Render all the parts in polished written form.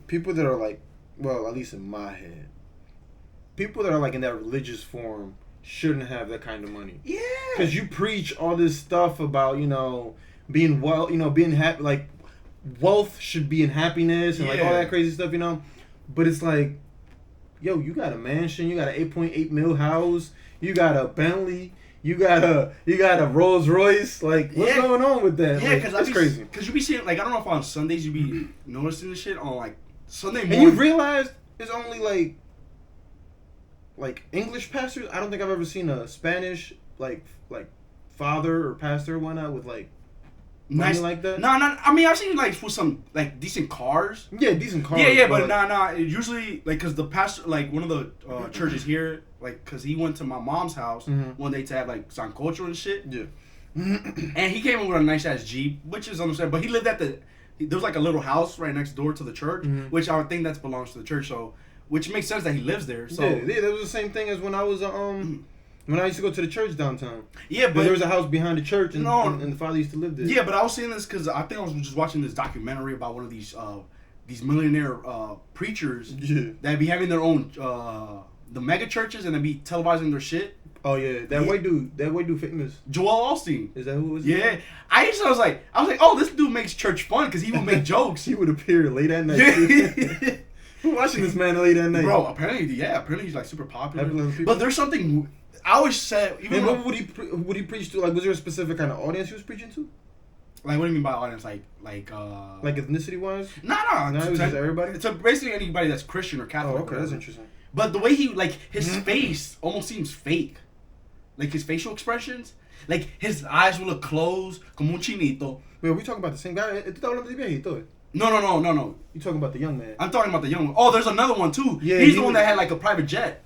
people that are like, well, at least in my head, people that are like in that religious form shouldn't have that kind of money. Yeah. Because you preach all this stuff about, being well, being happy, like wealth should be in happiness and like all that crazy stuff, But it's like, yo, you got a mansion, you got an 8.8 mil house, you got a Bentley, you got a Rolls Royce. Like, what's going on with that? Yeah, because that's crazy. Because you be seeing, like, I don't know if on Sundays you be noticing this shit on like Sunday morning. And you realize it's only like English pastors. I don't think I've ever seen a Spanish like father or pastor or whatnot with like money like that. No. I mean, I've seen like with some like decent cars. Yeah, decent cars. Yeah, but nah. Usually, like, cause the pastor, like one of the churches here, like, cause he went to my mom's house one day to have like sancocho and shit. Yeah. And he came in with a nice ass Jeep, which is understandable. But he lived at there was like a little house right next door to the church, which I would think that belongs to the church. So, which makes sense that he lives there. So yeah, that was the same thing as when I was when I used to go to the church downtown. Yeah, but there was a house behind the church, and the father used to live there. Yeah, but I was seeing this because I think I was just watching this documentary about one of these millionaire preachers that be having their own the mega churches and they be televising their shit. Oh yeah, that white dude famous. Joel Osteen. Is that who it was? Yeah, I was like, oh, this dude makes church fun because he would make jokes. He would appear late at night. Yeah. Who's watching this man late at night? Bro, apparently he's like super popular. But there's something I always said. Even what would he preach to? Like, was there a specific kind of audience he was preaching to? Like, what do you mean by audience? Like ethnicity wise? No. No, it's just everybody. It's basically anybody that's Christian or Catholic. Oh, okay, that's interesting. But the way he his face almost seems fake. Like his facial expressions, like his eyes will look closed, como un chinito. Wait, are we talking about the same guy? No. You talking about the young man? I'm talking about the young one. Oh, there's another one too. Yeah, he's the one that had like a private jet.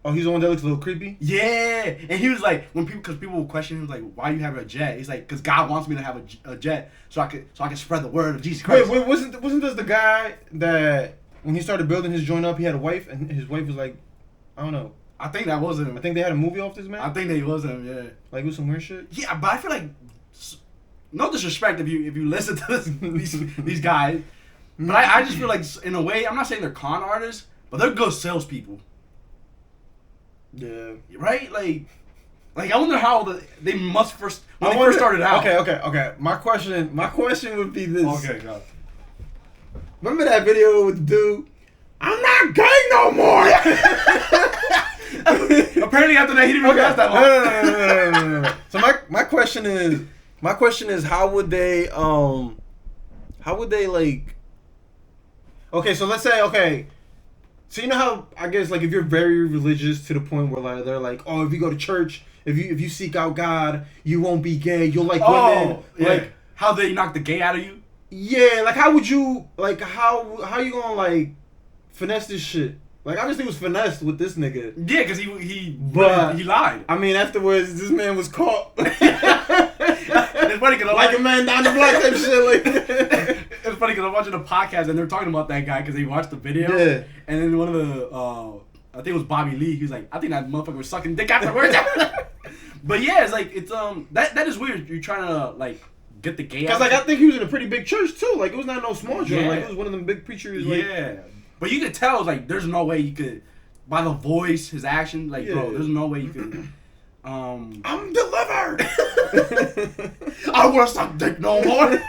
Oh, he's the one that looks a little creepy? Yeah, and he was like, because people would question him, like, why you have a jet? He's like, because God wants me to have a jet so I can spread the word of Jesus Christ. Wait, wasn't this the guy that when he started building his joint up, he had a wife, and his wife was like, I don't know. I think that was him. I think they had a movie off this man. I think that was him. Yeah. Like with some weird shit. Yeah, but I feel like, no disrespect if you listen to these guys, but I just feel like in a way, I'm not saying they're con artists, but they're good salespeople. Yeah. Right? Like I wonder how they must first when they first started out. Okay. My question would be this. Okay, go. Remember that video with the dude? I'm not gay no more. Apparently after that he didn't realize that one. No. So my question is how would they like, okay, so let's say, so you know how I guess like if you're very religious to the point where like they're like, oh, if you go to church, if you seek out God, you won't be gay, you'll like women. Yeah. Like how they knock the gay out of you? Yeah, like how would you like how you gonna like finesse this shit? Like, obviously, it was finessed with this nigga. Yeah, because he lied. I mean, afterwards, this man was caught. It's funny because like a man down the block type shit. Like, it's funny because I'm watching a podcast and they're talking about that guy because he watched the video. Yeah. And then one of the, I think it was Bobby Lee. He was like, I think that motherfucker was sucking dick afterwards. But yeah, it's like that is weird. You're trying to like get the gay. Because like I think he was in a pretty big church too. Like it was not no small church. Yeah. Like it was one of them big preachers. Like, yeah. But you could tell, like, there's no way you could, by the voice, his action, like, bro, there's no way you could, I'm delivered! I don't want to suck dick no more!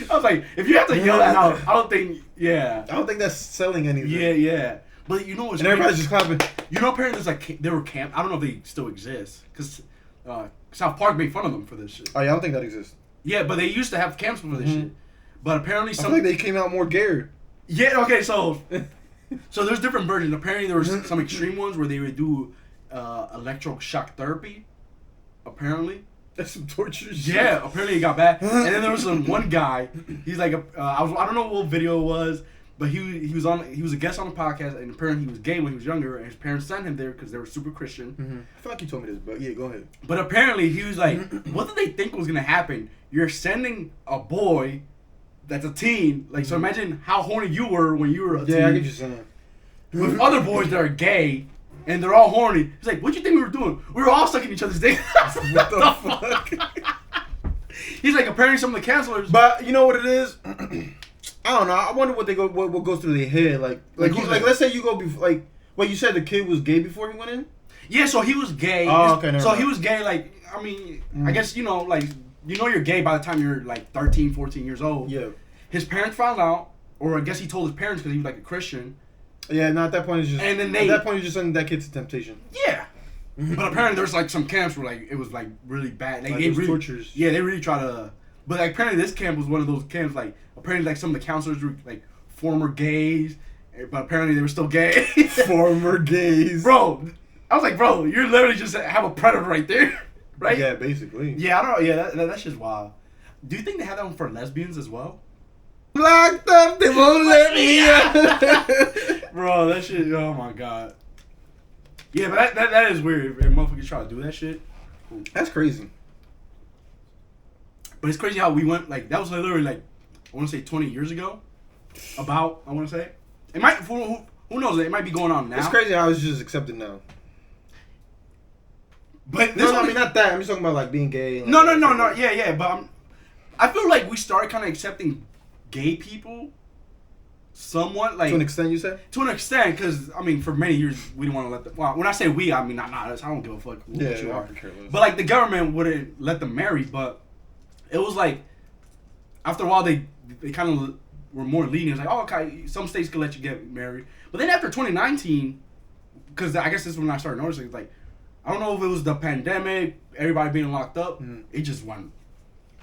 I was like, if you have to yell that out, I don't think that's selling anything. Yeah. But you know what's and everybody's just clapping. You know, apparently there's, like, there were camp, I don't know if they still exist, because South Park made fun of them for this shit. Oh, yeah, I don't think that exists. Yeah, but they used to have camps for this shit. But apparently I feel like they came out more gay. Yeah, okay, so there's different versions. Apparently there was some extreme ones where they would do electroshock therapy. Apparently. That's some torture shit. Yeah, apparently it got bad. And then there was one guy, he's like I don't know what video it was, but he was a guest on the podcast, and apparently he was gay when he was younger, and his parents sent him there because they were super Christian. Mm-hmm. I feel like you told me this, but yeah, go ahead. But apparently he was like, what did they think was gonna happen? You're sending a boy that's a teen, like, so imagine how horny you were when you were a teen. Yeah, I get you saying. With other boys that are gay, and they're all horny. He's like, what do you think we were doing? We were all sucking each other's dick. What the fuck? He's like, apparently some of the counselors. But you know what it is? I don't know. I wonder what goes through their head. Like let's say you go like. Wait, you said the kid was gay before he went in? Yeah, so he was gay. Oh, okay. So he was gay. Like, I mean, I guess like you're gay by the time you're like 13, 14 years old. Yeah. His parents found out, or I guess he told his parents because he was like a Christian. Yeah, no, at that point it's just. And then at that point you're just sending that kid to temptation. Yeah. But apparently there's like some camps where like it was like really bad. Like, they really tortures. Yeah, they really try to. But like apparently this camp was one of those camps. Like apparently like some of the counselors were like former gays, but apparently they were still gay. Former gays, bro. I was like, bro, you're literally just have a predator right there, right? Yeah, basically. Yeah, I don't know. Yeah, that's just wild. Do you think they have that one for lesbians as well? Locked up, they won't let me out. Bro, that shit. Oh my god. Yeah, but that is weird. If motherfuckers try to do that shit. That's crazy. But it's crazy how we went, like, that was literally, like, I want to say 20 years ago. I want to say. It might, who knows, it might be going on now. It's crazy how it's just accepted now. But no, I mean, not that. I'm just talking about, like, being gay. Like, no. Yeah, but I feel like we started kind of accepting gay people somewhat, like... To an extent, you said? To an extent, because, I mean, for many years, we didn't want to let them... Well, when I say we, I mean, not us. I don't give a fuck what you are. But, like, the government wouldn't let them marry, but it was like, after a while, they kind of were more lenient. It's like, oh, okay, some states can let you get married. But then after 2019, because I guess this is when I started noticing, it's like, I don't know if it was the pandemic, everybody being locked up, it just went...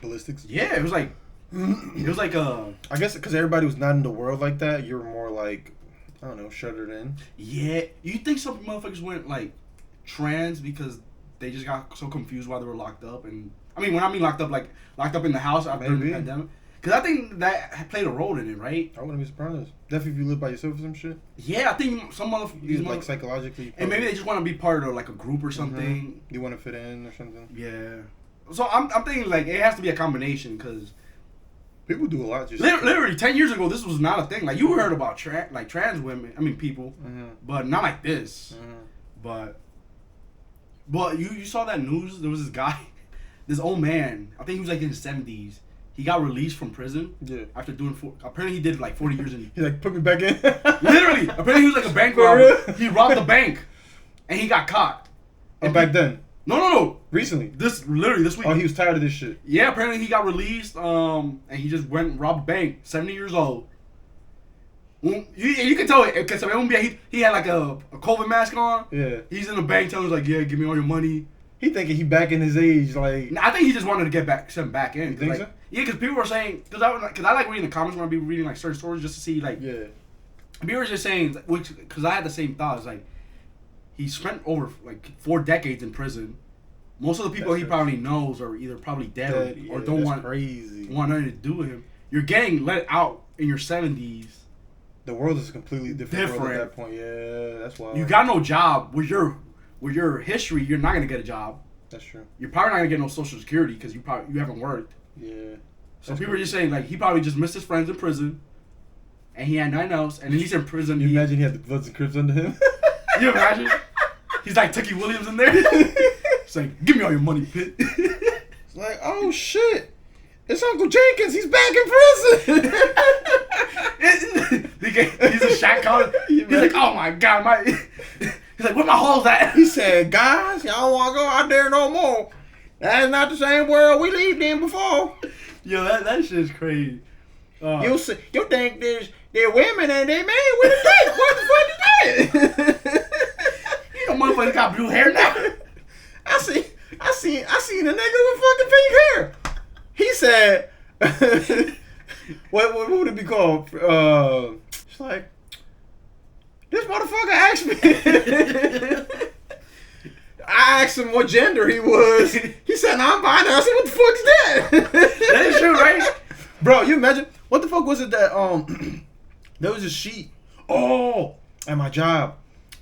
Ballistics? Yeah, it was like... I guess because everybody was not in the world like that, you were more like, I don't know, shuttered in. Yeah. You think some motherfuckers went, like, trans because they just got so confused while they were locked up? And I mean, when I mean locked up, like, locked up in the house after the pandemic. Because I think that played a role in it, right? I wouldn't be surprised. Definitely if you live by yourself or some shit. Yeah, I think some motherfuckers... like, psychologically... And maybe they just want to be part of, like, a group or something. You want to fit in or something. Yeah. So I'm thinking, like, it has to be a combination, because... People do a lot. Just literally, 10 years ago, this was not a thing. Like, you heard about trans women, people, but not like this. But you saw that news? There was this guy, this old man, I think he was like in his 70s. He got released from prison. Yeah. After doing apparently he did like 40 years in. He's like, put me back in. Literally, apparently he was like a bank robber. He robbed the bank, and he got caught. And back then. No. Recently. This week. Oh, he was tired of this shit. Yeah, apparently he got released, and he just went and robbed a bank. 70 years old. You can tell it, because he had like a COVID mask on. Yeah. He's in the bank telling us like, yeah, give me all your money. He thinking he back in his age, like... I think he just wanted to get sent back in. You think so? Yeah, because people were saying... Because I like reading the comments when I be reading like certain stories just to see like... Yeah. People were just saying... Because I had the same thought. It's like... He spent over like 4 decades in prison. Most of the people he probably knows are either probably dead or don't want nothing to do with him. You're getting let out in your 70s. The world is a completely different world at that point. Yeah, that's why. You got no job. With your history, you're not gonna get a job. That's true. You're probably not gonna get no Social Security because you haven't worked. Yeah. So people are just saying like he probably just missed his friends in prison, and he had nothing else, and then he's in prison. You imagine he had the Bloods and Crips under him? You imagine? He's like Tookie Williams in there. It's like, give me all your money, Pitt. It's like, oh shit, it's Uncle Jenkins. He's back in prison. He's a Shaq caller. He's like, oh my god, He's like, where my holes at? He said, guys, y'all want to go out there no more. That's not the same world we lived in before. Yo, that shit's crazy. You think they're women and they men with a dick. What the fuck is that? You know, motherfuckers got blue hair now. I seen a nigga with fucking pink hair. He said, what would it be called? It's like, this motherfucker asked me. I asked him what gender he was. He said, I'm binary. I said, what the fuck is that? That is true, right? Bro, you imagine, what the fuck was it that, there was a sheet. Oh, at my job.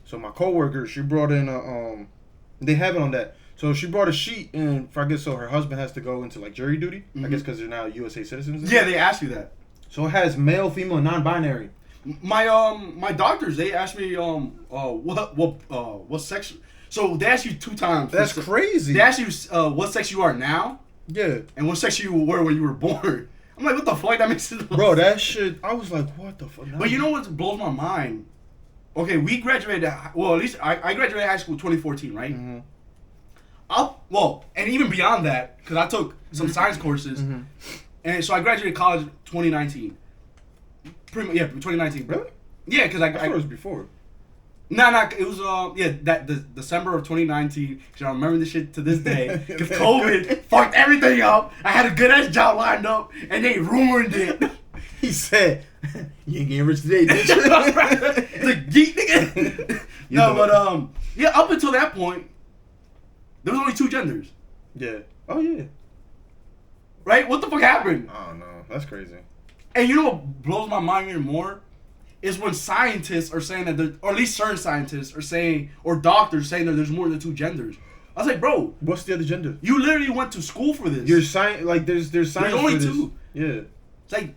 So my coworker, she brought in they have it on that. So she brought a sheet in, I guess, so her husband has to go into like jury duty. I guess because they're now USA citizens. Yeah, they asked you that. So it has male, female, non-binary. My doctors, they asked me what sex. So they asked you 2 times. That's crazy. They asked you what sex you are now. Yeah. And what sex you were when you were born. I'm like, what the fuck? That makes it. Bro, that shit. I was like, what the fuck? But you know what blows my mind? Okay, we graduated. Well, at least I graduated high school 2014, right? Mm-hmm. And even beyond that, because I took some science courses, and so I graduated college 2019. 2019. Really? Yeah, because I thought it was before. Nah, it was the December of 2019. Cause I remember this shit to this day. Cause COVID fucked everything up. I had a good ass job lined up, and they ruined it. He said, "You ain't getting rich today, bitch." The geek nigga. No, but up until that point, there was only 2 genders. Yeah. Oh yeah. Right? What the fuck happened? I don't know. That's crazy. And you know what blows my mind even more? Is when scientists are saying that, or at least certain scientists are saying, or doctors saying that there's more than 2 genders. I was like, bro, what's the other gender? You literally went to school for this. You're science, like there's science. There's only for this. 2. Yeah. It's like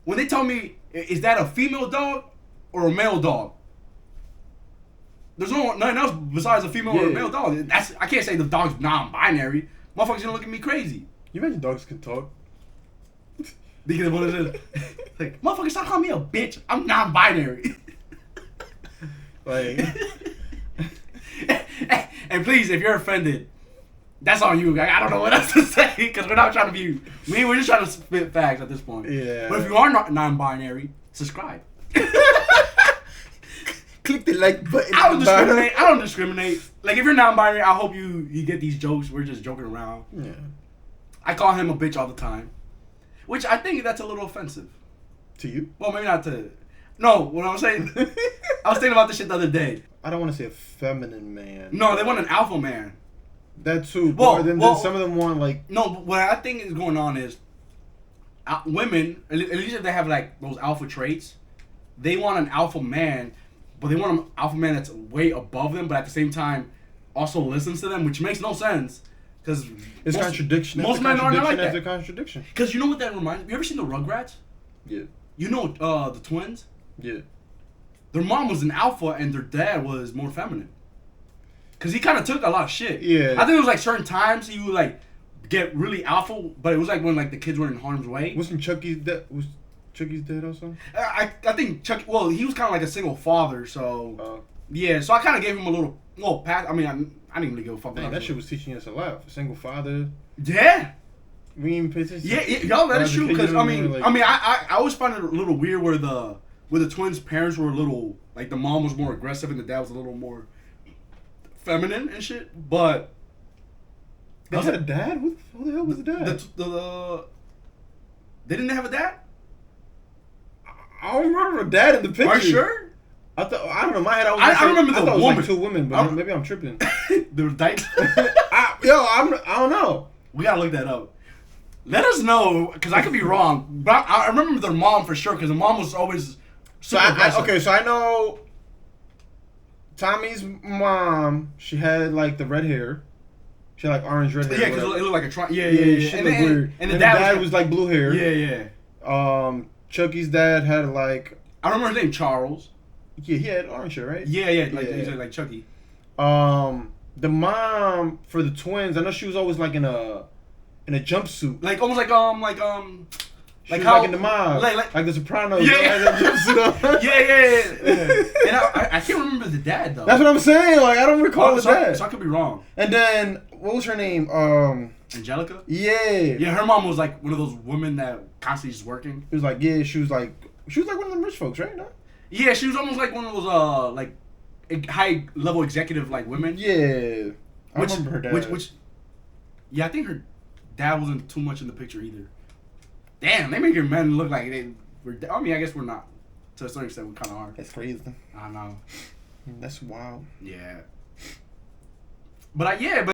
when they tell me, is that a female dog or a male dog? There's nothing else besides a female or a male dog. I can't say the dog's non-binary. Motherfuckers gonna look at me crazy. You imagine dogs can talk? Because what it is, like, motherfucker, stop calling me a bitch. I'm non-binary. Like, and please, if you're offended, that's on you. I don't know what else to say because we're not trying to be. We're just trying to spit facts at this point. Yeah. But if you are not non-binary, subscribe. Click the like button. I don't discriminate. Like, if you're non-binary, I hope you get these jokes. We're just joking around. Yeah. I call him a bitch all the time. Which I think that's a little offensive. To you? Well, maybe not to... No, what I'm saying... I was thinking about this shit the other day. I don't want to say a feminine man. No, they want an alpha man. That too. Well, then some of them want, like... No, but what I think is going on is... women, at least if they have, like, those alpha traits, they want an alpha man, but they want an alpha man that's way above them, but at the same time also listens to them, which makes no sense. Because it's contradiction. Most men aren't like that. It's a contradiction. Because you know what that reminds me? You ever seen the Rugrats? Yeah. You know the twins? Yeah. Their mom was an alpha and their dad was more feminine. Because he kind of took a lot of shit. Yeah. I think it was like certain times he would like get really alpha, but it was like when like the kids were in harm's way. Wasn't Chucky's dad? Was Chucky's dad also? I think Chucky. Well, he was kind of like a single father, so yeah. So I kind of gave him a little pat. I mean, I didn't really give a fuck. Dang, that shit was teaching us a lot. A single father. Yeah. We ain't pay attention. Yeah, yo, that is true. Because I always find it a little weird where the twins' parents were a little like the mom was more aggressive and the dad was a little more feminine and shit. But they had a dad. Who the hell was the dad? They didn't have a dad. I don't remember a dad in the picture. Are you sure? I don't know. In my head, I remember the woman. Like 2 women, but maybe I'm tripping. There was dykes. I don't know. We gotta look that up. Let us know, because I could be wrong. But I remember their mom for sure, because the mom was always super aggressive. So I know Tommy's mom, she had like the red hair. She had like orange red hair. Yeah, because it looked like a triangle. Yeah. She looked weird. And the dad was like blue hair. Yeah. Chucky's dad had like... I remember his name, Charles. Yeah, he had orange hair, right? Yeah. Like Chucky. The mom for the twins, I know she was always like in a jumpsuit. Like almost like Like how, like in the mob, like the Sopranos. Yeah. Yeah. And I can't remember the dad though. That's what I'm saying. Like I don't recall the dad. So I could be wrong. And then what was her name? Angelica. Yeah, her mom was like one of those women that constantly just working. It was like she was like one of them rich folks, right? No? Yeah, she was almost like one of those like high level executive like women. Yeah, I remember her dad. Which yeah, I think her dad wasn't too much in the picture either. Damn, they make your men look like they were. I mean, I guess we're not. To a certain extent, we kind of are. That's crazy. I know. That's wild. Yeah. But